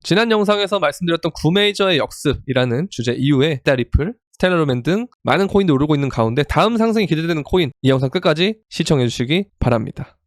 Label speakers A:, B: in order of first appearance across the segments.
A: 지난 영상에서 말씀드렸던 구메이저의 역습이라는 주제 이후에 리플, 스텔라로맨 등 많은 코인도 오르고 있는 가운데 다음 상승이 기대되는 코인, 이 영상 끝까지 시청해주시기 바랍니다.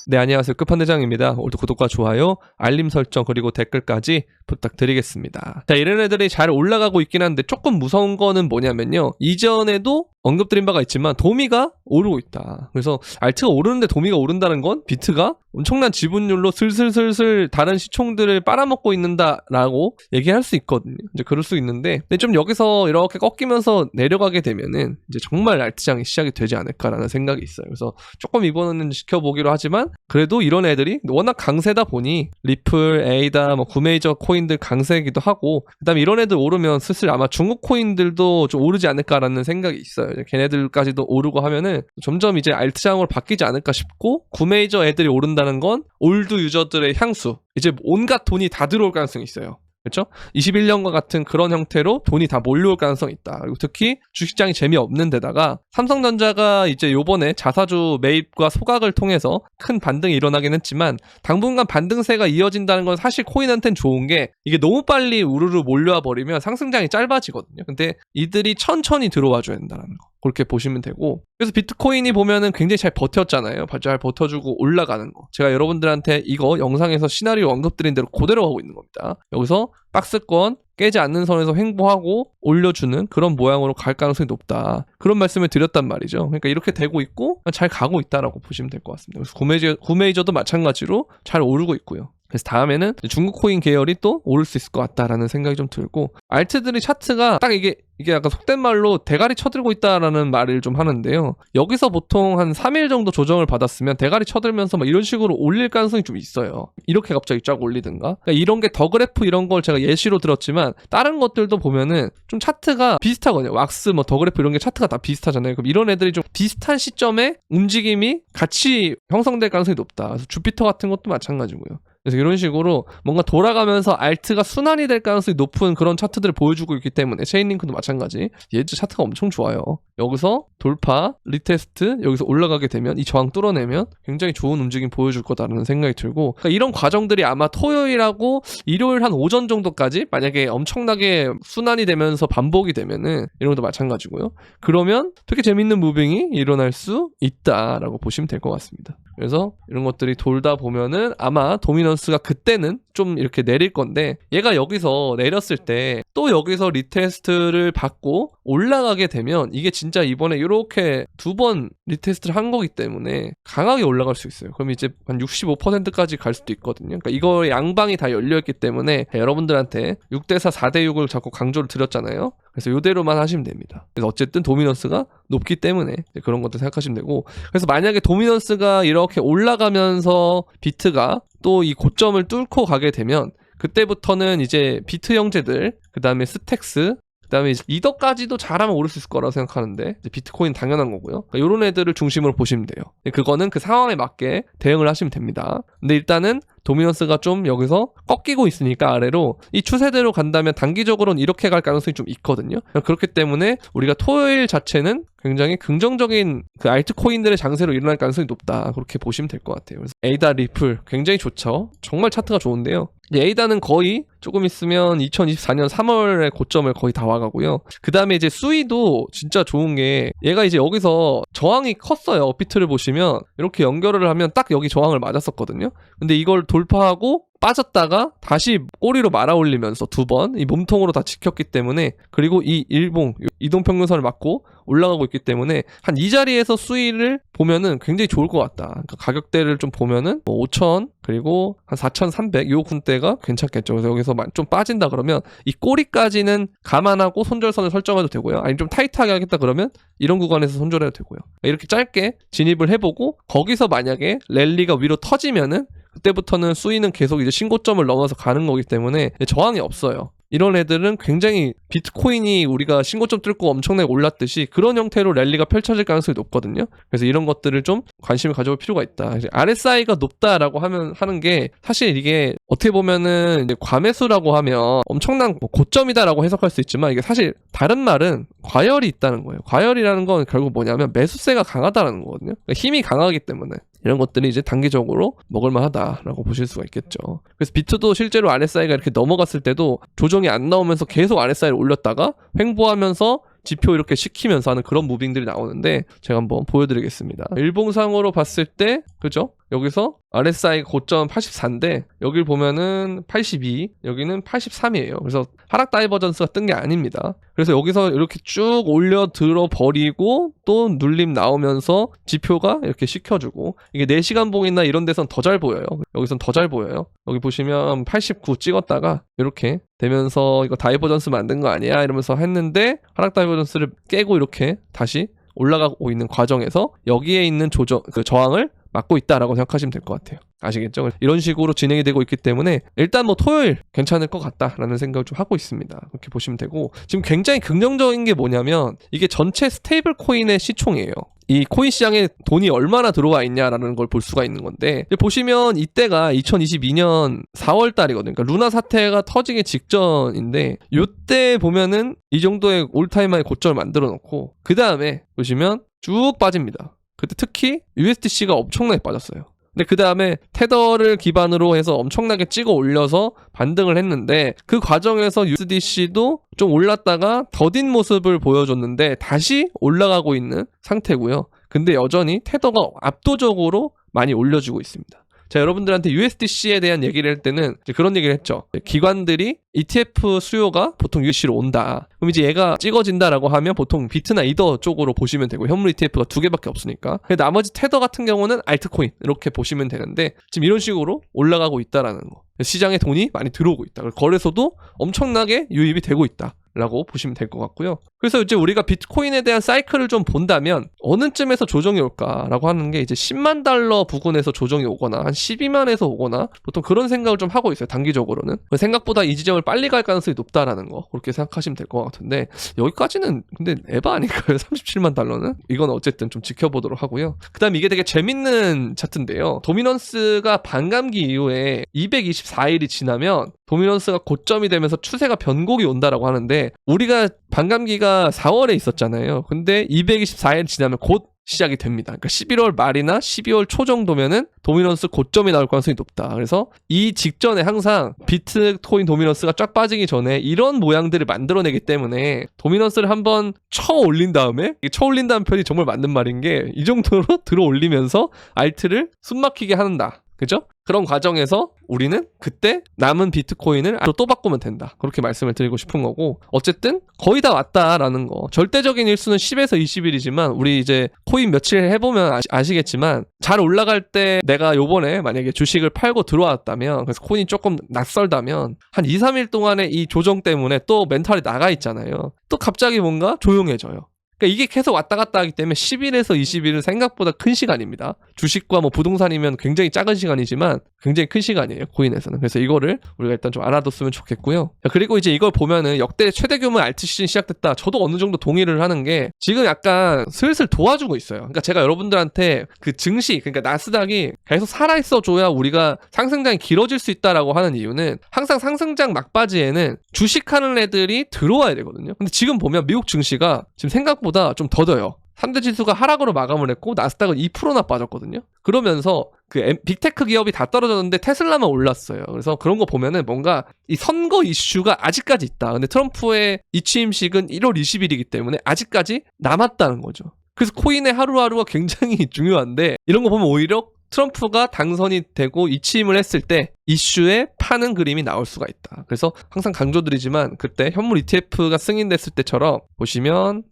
A: 네, 안녕하세요. 끝판대장입니다. 오늘도 구독과 좋아요, 알림 설정 그리고 댓글까지 부탁드리겠습니다. 자, 이런 애들이 잘 올라가고 있긴 한데 조금 무서운 거는 뭐냐면요, 이전에도 언급드린 바가 있지만 도미가 오르고 있다. 그래서 알트가 오르는데 도미가 오른다는 건 비트가 엄청난 지분율로 슬슬슬슬 다른 시총들을 빨아먹고 있는다라고 얘기할 수 있거든요. 이제 그럴 수 있는데, 근데 좀 여기서 이렇게 꺾이면서 내려가게 되면은 이제 정말 알트장이 시작이 되지 않을까라는 생각이 있어요. 그래서 조금 이번에는 지켜보기로 하지만, 그래도 이런 애들이 워낙 강세다 보니 리플, 에이다, 구메이저 코인들 강세이기도 하고, 그다음에 이런 애들 오르면 슬슬 아마 중국 코인들도 좀 오르지 않을까라는 생각이 있어요. 걔네들까지도 오르고 하면은 점점 이제 알트장으로 바뀌지 않을까 싶고, 구메이저 애들이 오른다는 건 올드 유저들의 향수, 이제 온갖 돈이 다 들어올 가능성이 있어요. 그렇죠? 21년과 같은 그런 형태로 돈이 다 몰려올 가능성이 있다. 그리고 특히 주식장이 재미없는 데다가 삼성전자가 이제 요번에 자사주 매입과 소각을 통해서 큰 반등이 일어나긴 했지만, 당분간 반등세가 이어진다는 건 사실 코인한테는 좋은 게, 이게 너무 빨리 우르르 몰려와 버리면 상승장이 짧아지거든요. 근데 이들이 천천히 들어와 줘야 된다는 거, 그렇게 보시면 되고, 그래서 비트코인이 보면은 굉장히 잘 버텼잖아요. 잘 버텨주고 올라가는 거. 제가 여러분들한테 이거 영상에서 시나리오 언급드린 대로 그대로 가고 있는 겁니다. 여기서 박스권 깨지 않는 선에서 횡보하고 올려주는 그런 모양으로 갈 가능성이 높다, 그런 말씀을 드렸단 말이죠. 그러니까 이렇게 되고 있고 잘 가고 있다라고 보시면 될 것 같습니다. 그래서 구메이저도 마찬가지로 잘 오르고 있고요. 그래서 다음에는 중국 코인 계열이 또 오를 수 있을 것 같다라는 생각이 좀 들고, 알트들이 차트가 딱 이게 약간 속된 말로 대가리 쳐들고 있다라는 말을 좀 하는데요, 여기서 보통 한 3일 정도 조정을 받았으면 대가리 쳐들면서 막 이런 식으로 올릴 가능성이 좀 있어요. 이렇게 갑자기 쫙 올리든가. 그러니까 이런 게 더 그래프 이런 걸 제가 예시로 들었지만, 다른 것들도 보면은 좀 차트가 비슷하거든요. 왁스, 더 그래프 이런 게 차트가 다 비슷하잖아요. 그럼 이런 애들이 좀 비슷한 시점에 움직임이 같이 형성될 가능성이 높다. 그래서 주피터 같은 것도 마찬가지고요. 그래서 이런 식으로 뭔가 돌아가면서 알트가 순환이 될 가능성이 높은 그런 차트들을 보여주고 있기 때문에, 체인링크도 마찬가지. 얘도 차트가 엄청 좋아요. 여기서 돌파, 리테스트, 여기서 올라가게 되면 이 저항 뚫어내면 굉장히 좋은 움직임 보여줄 거다라는 생각이 들고, 그러니까 이런 과정들이 아마 토요일하고 일요일 한 오전 정도까지 만약에 엄청나게 순환이 되면서 반복이 되면은 이런 것도 마찬가지고요. 그러면 되게 재밌는 무빙이 일어날 수 있다라고 보시면 될 것 같습니다. 그래서 이런 것들이 돌다 보면은 아마 도미넌스가 그때는 좀 이렇게 내릴 건데, 얘가 여기서 내렸을 때 또 여기서 리테스트를 받고 올라가게 되면 이게 진짜 이번에 이렇게 두 번 리테스트를 한 거기 때문에 강하게 올라갈 수 있어요. 그럼 이제 한 65%까지 갈 수도 있거든요. 그러니까 이거 양방이 다 열려있기 때문에 여러분들한테 6대4, 4대6을 자꾸 강조를 드렸잖아요. 그래서 이대로만 하시면 됩니다. 그래서 어쨌든 도미넌스가 높기 때문에 그런 것도 생각하시면 되고, 그래서 만약에 도미넌스가 이렇게 올라가면서 비트가 또 이 고점을 뚫고 가게 되면, 그때부터는 이제 비트 형제들, 그 다음에 스택스, 그 다음에 리더까지도 잘하면 오를 수 있을 거라고 생각하는데, 이제 비트코인 당연한 거고요. 그러니까 이런 애들을 중심으로 보시면 돼요. 그거는 그 상황에 맞게 대응을 하시면 됩니다. 근데 일단은 도미넌스가 좀 여기서 꺾이고 있으니까 아래로 이 추세대로 간다면 단기적으로는 이렇게 갈 가능성이 좀 있거든요. 그렇기 때문에 우리가 토요일 자체는 굉장히 긍정적인 그 알트코인들의 장세로 일어날 가능성이 높다, 그렇게 보시면 될 것 같아요. 그래서 에이다, 리플 굉장히 좋죠. 정말 차트가 좋은데요, 에이다는 거의 조금 있으면 2024년 3월에 고점을 거의 다 와가고요. 그 다음에 이제 수이도 진짜 좋은 게, 얘가 이제 여기서 저항이 컸어요. 업비트를 보시면 이렇게 연결을 하면 딱 여기 저항을 맞았었거든요. 근데 이걸 돌파하고 빠졌다가 다시 꼬리로 말아 올리면서 두 번 이 몸통으로 다 지켰기 때문에, 그리고 이 일봉 이동평균선을 맞고 올라가고 있기 때문에 한 이 자리에서 수위를 보면은 굉장히 좋을 것 같다. 그러니까 가격대를 좀 보면은 5,000 그리고 한 4,300 요 군대가 괜찮겠죠. 그래서 여기서 좀 빠진다 그러면 이 꼬리까지는 감안하고 손절선을 설정해도 되고요. 아니면 좀 타이트하게 하겠다 그러면 이런 구간에서 손절해도 되고요. 이렇게 짧게 진입을 해보고, 거기서 만약에 랠리가 위로 터지면은 그때부터는 수위는 계속 이제 신고점을 넘어서 가는 거기 때문에 저항이 없어요. 이런 애들은 굉장히 비트코인이 우리가 신고점 뚫고 엄청나게 올랐듯이 그런 형태로 랠리가 펼쳐질 가능성이 높거든요. 그래서 이런 것들을 좀 관심을 가져볼 필요가 있다. RSI가 높다라고 하는 게, 사실 이게 어떻게 보면은 이제 과매수라고 하면 엄청난 고점이다라고 해석할 수 있지만, 이게 사실 다른 말은 과열이 있다는 거예요. 과열이라는 건 결국 뭐냐면 매수세가 강하다는 거거든요. 그러니까 힘이 강하기 때문에. 이런 것들이 이제 단기적으로 먹을만하다라고 보실 수가 있겠죠. 그래서 비트도 실제로 RSI가 이렇게 넘어갔을 때도 조정이 안 나오면서 계속 RSI를 올렸다가 횡보하면서 지표 이렇게 시키면서 하는 그런 무빙들이 나오는데 제가 한번 보여드리겠습니다. 일봉상으로 봤을 때 그죠? 여기서 RSI 고점 84인데 여길 보면은 82, 여기는 83이에요. 그래서 하락 다이버전스가 뜬 게 아닙니다. 그래서 여기서 이렇게 쭉 올려 들어 버리고 또 눌림 나오면서 지표가 이렇게 시켜주고, 이게 4시간 봉이나 이런 데선 더 잘 보여요. 여기선 더 잘 보여요. 여기 보시면 89 찍었다가 이렇게 되면서 이거 다이버전스 만든 거 아니야? 이러면서 했는데 하락 다이버전스를 깨고 이렇게 다시 올라가고 있는 과정에서 여기에 있는 그 저항을 막고 있다라고 생각하시면 될 것 같아요. 아시겠죠? 이런 식으로 진행이 되고 있기 때문에 일단 뭐 토요일 괜찮을 것 같다라는 생각을 좀 하고 있습니다. 그렇게 보시면 되고, 지금 굉장히 긍정적인 게 뭐냐면 이게 전체 스테이블 코인의 시총이에요. 이 코인 시장에 돈이 얼마나 들어와 있냐라는 걸 볼 수가 있는 건데, 보시면 이때가 2022년 4월 달이거든요. 그러니까 루나 사태가 터지기 직전인데 이때 보면은 이 정도의 올타임하이 고점을 만들어 놓고 그 다음에 보시면 쭉 빠집니다. 그때 특히 USDC가 엄청나게 빠졌어요. 근데 그 다음에 테더를 기반으로 해서 엄청나게 찍어 올려서 반등을 했는데 그 과정에서 USDC도 좀 올랐다가 더딘 모습을 보여줬는데 다시 올라가고 있는 상태고요. 근데 여전히 테더가 압도적으로 많이 올려주고 있습니다. 자, 여러분들한테 USDC에 대한 얘기를 할 때는 이제 그런 얘기를 했죠. 기관들이 ETF 수요가 보통 USDC로 온다. 그럼 이제 얘가 찍어진다라고 하면 보통 비트나 이더 쪽으로 보시면 되고, 현물 ETF가 2개밖에 없으니까. 나머지 테더 같은 경우는 알트코인 이렇게 보시면 되는데 지금 이런 식으로 올라가고 있다라는 거. 시장에 돈이 많이 들어오고 있다. 거래소도 엄청나게 유입이 되고 있다 라고 보시면 될 것 같고요. 그래서 이제 우리가 비트코인에 대한 사이클을 좀 본다면 어느쯤에서 조정이 올까라고 하는 게 이제 10만 달러 부근에서 조정이 오거나 한 12만에서 오거나 보통 그런 생각을 좀 하고 있어요. 단기적으로는. 생각보다 이 지점을 빨리 갈 가능성이 높다라는 거, 그렇게 생각하시면 될 것 같은데 여기까지는 근데 에바 아닐까요? 37만 달러는? 이건 어쨌든 좀 지켜보도록 하고요. 그 다음 이게 되게 재밌는 차트인데요. 도미넌스가 반감기 이후에 224일이 지나면 도미넌스가 고점이 되면서 추세가 변곡이 온다라고 하는데, 우리가 반감기가 4월에 있었잖아요. 근데 224일 지나면 곧 시작이 됩니다. 그러니까 11월 말이나 12월 초 정도면은 도미넌스 고점이 나올 가능성이 높다. 그래서 이 직전에 항상 비트코인 도미넌스가 쫙 빠지기 전에 이런 모양들을 만들어내기 때문에 도미넌스를 한번 쳐 올린 다음에, 쳐 올린다는 표현이 정말 맞는 말인 게 이 정도로 들어 올리면서 알트를 숨막히게 한다. 그죠? 그런 과정에서 우리는 그때 남은 비트코인을 또 바꾸면 된다. 그렇게 말씀을 드리고 싶은 거고, 어쨌든 거의 다 왔다라는 거. 절대적인 일수는 10에서 20일이지만 우리 이제 코인 며칠 해보면 아시겠지만 잘 올라갈 때 내가 요번에 만약에 주식을 팔고 들어왔다면, 그래서 코인이 조금 낯설다면 한 2, 3일 동안에 이 조정 때문에 또 멘탈이 나가 있잖아요. 또 갑자기 뭔가 조용해져요. 그러니까 이게 계속 왔다 갔다 하기 때문에 10일에서 20일은 생각보다 큰 시간입니다. 주식과 뭐 부동산이면 굉장히 작은 시간이지만 굉장히 큰 시간이에요, 코인에서는. 그래서 이거를 우리가 일단 좀 알아뒀으면 좋겠고요. 그리고 이제 이걸 보면은 역대 최대 규모 알트 시즌 시작됐다. 저도 어느 정도 동의를 하는 게 지금 약간 슬슬 도와주고 있어요. 그러니까 제가 여러분들한테 그 증시, 그러니까 나스닥이 계속 살아있어 줘야 우리가 상승장이 길어질 수 있다라고 하는 이유는, 항상 상승장 막바지에는 주식하는 애들이 들어와야 되거든요. 근데 지금 보면 미국 증시가 지금 생각보다 좀 더뎌요. 3대 지수가 하락으로 마감을 했고 나스닥은 2%나 빠졌거든요. 그러면서 그 빅테크 기업이 다 떨어졌는데 테슬라만 올랐어요. 그래서 그런 거 보면은 뭔가 이 선거 이슈가 아직까지 있다. 근데 트럼프의 이 취임식은 1월 20일이기 때문에 아직까지 남았다는 거죠. 그래서 코인의 하루하루가 굉장히 중요한데, 이런 거 보면 오히려 트럼프가 당선이 되고 이취임을 했을 때 이슈에 파는 그림이 나올 수가 있다. 그래서 항상 강조드리지만 그때 현물 ETF가 승인됐을 때처럼 보시면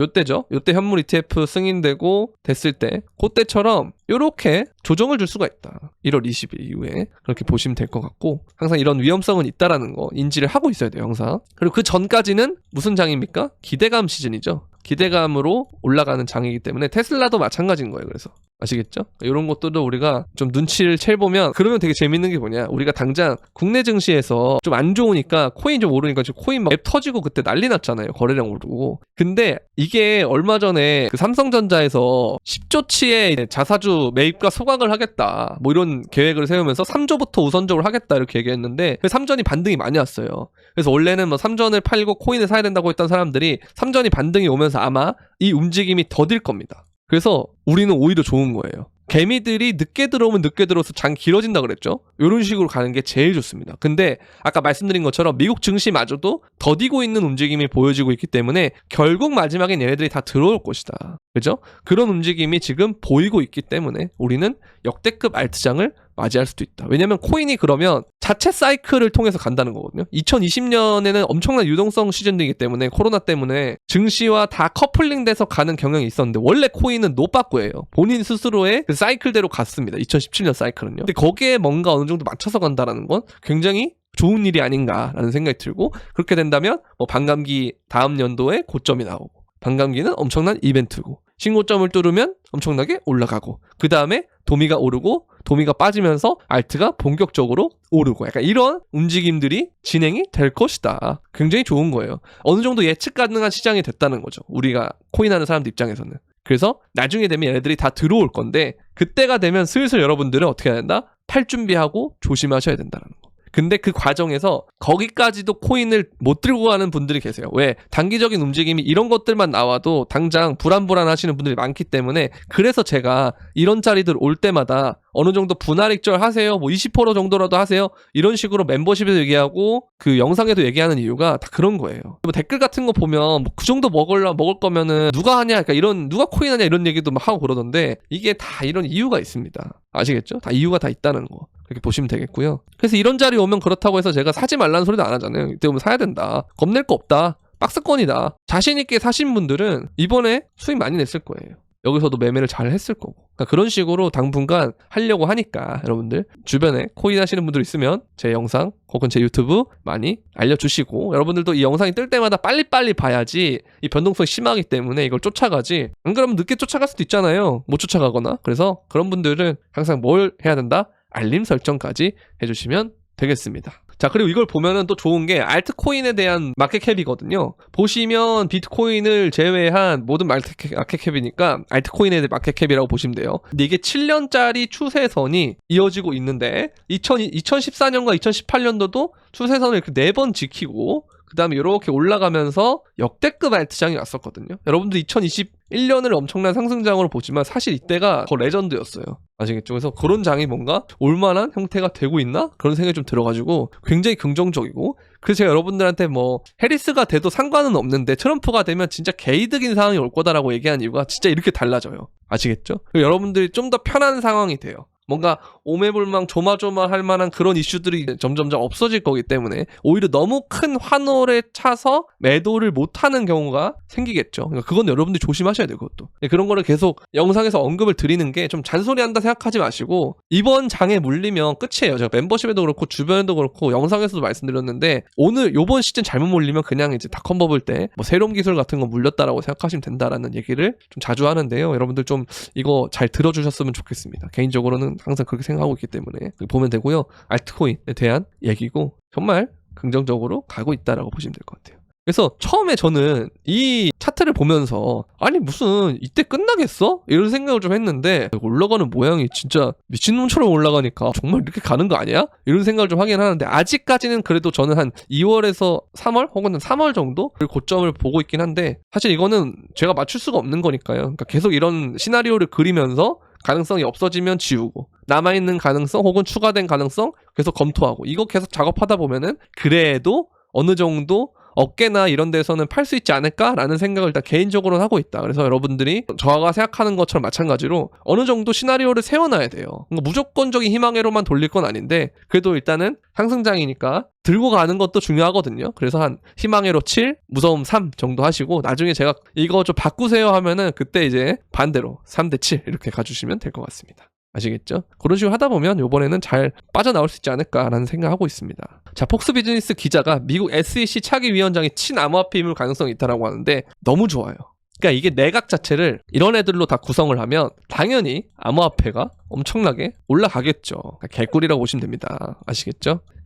A: 요때죠. 요때 현물 ETF 승인되고 됐을 때 그때처럼 요렇게 조정을 줄 수가 있다. 1월 20일 이후에. 그렇게 보시면 될 것 같고, 항상 이런 위험성은 있다라는 거 인지를 하고 있어야 돼요, 항상. 그리고 그 전까지는 무슨 장입니까? 기대감 시즌이죠. 기대감으로 올라가는 장이기 때문에 테슬라도 마찬가지인 거예요. 그래서 아시겠죠? 이런 것들도 우리가 좀 눈치를 채보면, 그러면 되게 재밌는 게 뭐냐, 우리가 당장 국내 증시에서 좀 안 좋으니까 코인 좀 오르니까 지금 코인 막 앱 터지고 그때 난리 났잖아요. 거래량 오르고. 근데 이게 얼마 전에 그 삼성전자에서 10조치의 자사주 매입과 소각을 하겠다, 뭐 이런 계획을 세우면서 3조부터 우선적으로 하겠다 이렇게 얘기했는데 삼전이 반등이 많이 왔어요. 그래서 원래는 뭐 삼전을 팔고 코인을 사야 된다고 했던 사람들이 삼전이 반등이 오면서 아마 이 움직임이 더딜 겁니다. 그래서 우리는 오히려 좋은 거예요. 개미들이 늦게 들어오면 늦게 들어서 장 길어진다 그랬죠. 이런 식으로 가는 게 제일 좋습니다. 근데 아까 말씀드린 것처럼 미국 증시마저도 더디고 있는 움직임이 보여지고 있기 때문에 결국 마지막엔 얘네들이 다 들어올 것이다. 그죠? 그런 움직임이 지금 보이고 있기 때문에 우리는 역대급 알트장을 맞이할 수도 있다. 왜냐면 코인이 그러면 자체 사이클을 통해서 간다는 거거든요. 2020년에는 엄청난 유동성 시즌이기 때문에 코로나 때문에 증시와 다 커플링돼서 가는 경향이 있었는데 원래 코인은 노빠꾸예요. 본인 스스로의 그 사이클대로 갔습니다. 2017년 사이클은요. 근데 거기에 뭔가 어느 정도 맞춰서 간다는 건 굉장히 좋은 일이 아닌가라는 생각이 들고 그렇게 된다면 뭐 반감기 다음 연도에 고점이 나오고 반감기는 엄청난 이벤트고 신고점을 뚫으면 엄청나게 올라가고 그 다음에 도미가 오르고 도미가 빠지면서 알트가 본격적으로 오르고 약간 이런 움직임들이 진행이 될 것이다. 굉장히 좋은 거예요. 어느 정도 예측 가능한 시장이 됐다는 거죠. 우리가 코인하는 사람들 입장에서는. 그래서 나중에 되면 얘네들이 다 들어올 건데 그때가 되면 슬슬 여러분들은 어떻게 해야 된다? 팔 준비하고 조심하셔야 된다는 거. 근데 그 과정에서 거기까지도 코인을 못 들고 가는 분들이 계세요. 왜? 단기적인 움직임이 이런 것들만 나와도 당장 불안하시는 분들이 많기 때문에 그래서 제가 이런 자리들 올 때마다 어느 정도 분할 익절 하세요. 뭐 20% 정도라도 하세요. 이런 식으로 멤버십에도 얘기하고 그 영상에도 얘기하는 이유가 다 그런 거예요. 뭐 댓글 같은 거 보면 뭐 그 정도 먹을 거면은 누가 하냐, 그러니까 이런 누가 코인 하냐 이런 얘기도 막 하고 그러던데 이게 다 이런 이유가 있습니다. 아시겠죠? 다 이유가 다 있다는 거. 그렇게 보시면 되겠고요. 그래서 이런 자리 오면 그렇다고 해서 제가 사지 말라는 소리도 안 하잖아요. 이때 오면 사야 된다. 겁낼 거 없다. 박스권이다. 자신 있게 사신 분들은 이번에 수익 많이 냈을 거예요. 여기서도 매매를 잘 했을 거고. 그러니까 그런 식으로 당분간 하려고 하니까 여러분들 주변에 코인 하시는 분들 있으면 제 영상 혹은 제 유튜브 많이 알려주시고 여러분들도 이 영상이 뜰 때마다 빨리빨리 봐야지 이 변동성이 심하기 때문에 이걸 쫓아가지 안 그러면 늦게 쫓아갈 수도 있잖아요. 못 쫓아가거나. 그래서 그런 분들은 항상 뭘 해야 된다? 알림 설정까지 해주시면 되겠습니다. 자, 그리고 이걸 보면은 또 좋은 게 알트코인에 대한 마켓캡이거든요. 보시면 비트코인을 제외한 모든 마켓캡이니까 알트코인에 대한 마켓캡이라고 보시면 돼요. 근데 이게 7년짜리 추세선이 이어지고 있는데 2014년과 2018년도도 추세선을 이렇게 4번 지키고 그 다음에 이렇게 올라가면서 역대급 알트장이 왔었거든요. 여러분들 2021년을 엄청난 상승장으로 보지만 사실 이때가 더 레전드였어요. 아시겠죠? 그래서 그런 장이 뭔가 올만한 형태가 되고 있나? 그런 생각이 좀 들어가지고 굉장히 긍정적이고 그래서 제가 여러분들한테 뭐 해리스가 돼도 상관은 없는데 트럼프가 되면 진짜 개이득인 상황이 올 거다라고 얘기한 이유가 진짜 이렇게 달라져요. 아시겠죠? 여러분들이 좀 더 편한 상황이 돼요. 뭔가 오매불망 조마조마할 만한 그런 이슈들이 점점점 없어질 거기 때문에 오히려 너무 큰 환호에 차서 매도를 못하는 경우가 생기겠죠. 그러니까 그건 여러분들이 조심하셔야 돼요. 그것도. 그런 거를 계속 영상에서 언급을 드리는 게 좀 잔소리한다 생각하지 마시고 이번 장에 물리면 끝이에요. 제가 멤버십에도 그렇고 주변에도 그렇고 영상에서도 말씀드렸는데 오늘 요번 시즌 잘못 물리면 그냥 이제 닷컴 버블 때 뭐 새로운 기술 같은 거 물렸다라고 생각하시면 된다라는 얘기를 좀 자주 하는데요. 여러분들 좀 이거 잘 들어주셨으면 좋겠습니다. 개인적으로는 항상 그렇게 생각하고 있기 때문에 보면 되고요. 알트코인에 대한 얘기고 정말 긍정적으로 가고 있다라고 보시면 될 것 같아요. 그래서 처음에 저는 이 차트를 보면서 아니 무슨 이때 끝나겠어? 이런 생각을 좀 했는데 올라가는 모양이 진짜 미친놈처럼 올라가니까 정말 이렇게 가는 거 아니야? 이런 생각을 좀 하긴 하는데 아직까지는 그래도 저는 한 2월에서 3월 혹은 3월 정도 그 고점을 보고 있긴 한데 사실 이거는 제가 맞출 수가 없는 거니까요. 그러니까 계속 이런 시나리오를 그리면서 가능성이 없어지면 지우고 남아있는 가능성 혹은 추가된 가능성 계속 검토하고 이거 계속 작업하다 보면은 그래도 어느 정도 어깨나 이런 데서는 팔 수 있지 않을까라는 생각을 일단 개인적으로는 하고 있다. 그래서 여러분들이 저가 생각하는 것처럼 마찬가지로 어느 정도 시나리오를 세워놔야 돼요. 그러니까 무조건적인 희망회로만 돌릴 건 아닌데 그래도 일단은 상승장이니까 들고 가는 것도 중요하거든요. 그래서 한 희망회로 7, 무서움 3 정도 하시고 나중에 제가 이거 좀 바꾸세요 하면은 그때 이제 반대로 3대 7 이렇게 가주시면 될 것 같습니다. 아시겠죠? 그런 식으로 하다 보면 이번에는 잘 빠져나올 수 있지 않을까라는 생각하고 있습니다. 자, 폭스 비즈니스 기자가 미국 SEC 차기 위원장이 친암호화폐임을 가능성이 있다라고 하는데 너무 좋아요. 그러니까 이게 내각 자체를 이런 애들로 다 구성을 하면 당연히 암호화폐가 엄청나게 올라가겠죠. 그러니까 개꿀이라고 보시면 됩니다. 아시겠죠?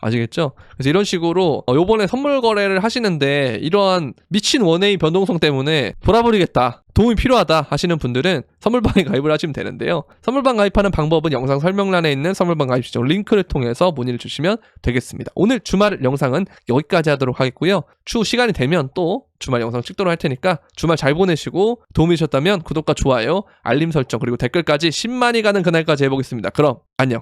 A: 아시겠죠? 그래서 이런 식으로 요번에 선물 거래를 하시는데 이러한 미친 원웨이 변동성 때문에 돌아버리겠다, 도움이 필요하다 하시는 분들은 선물방에 가입을 하시면 되는데요. 선물방 가입하는 방법은 영상 설명란에 있는 선물방 가입 시청 링크를 통해서 문의를 주시면 되겠습니다. 오늘 주말 영상은 여기까지 하도록 하겠고요. 추후 시간이 되면 또 주말 영상 찍도록 할 테니까 주말 잘 보내시고 도움이 되셨다면 구독과 좋아요, 알림 설정 그리고 댓글까지 10만이 가는 그날까지 해보겠습니다. 그럼 안녕.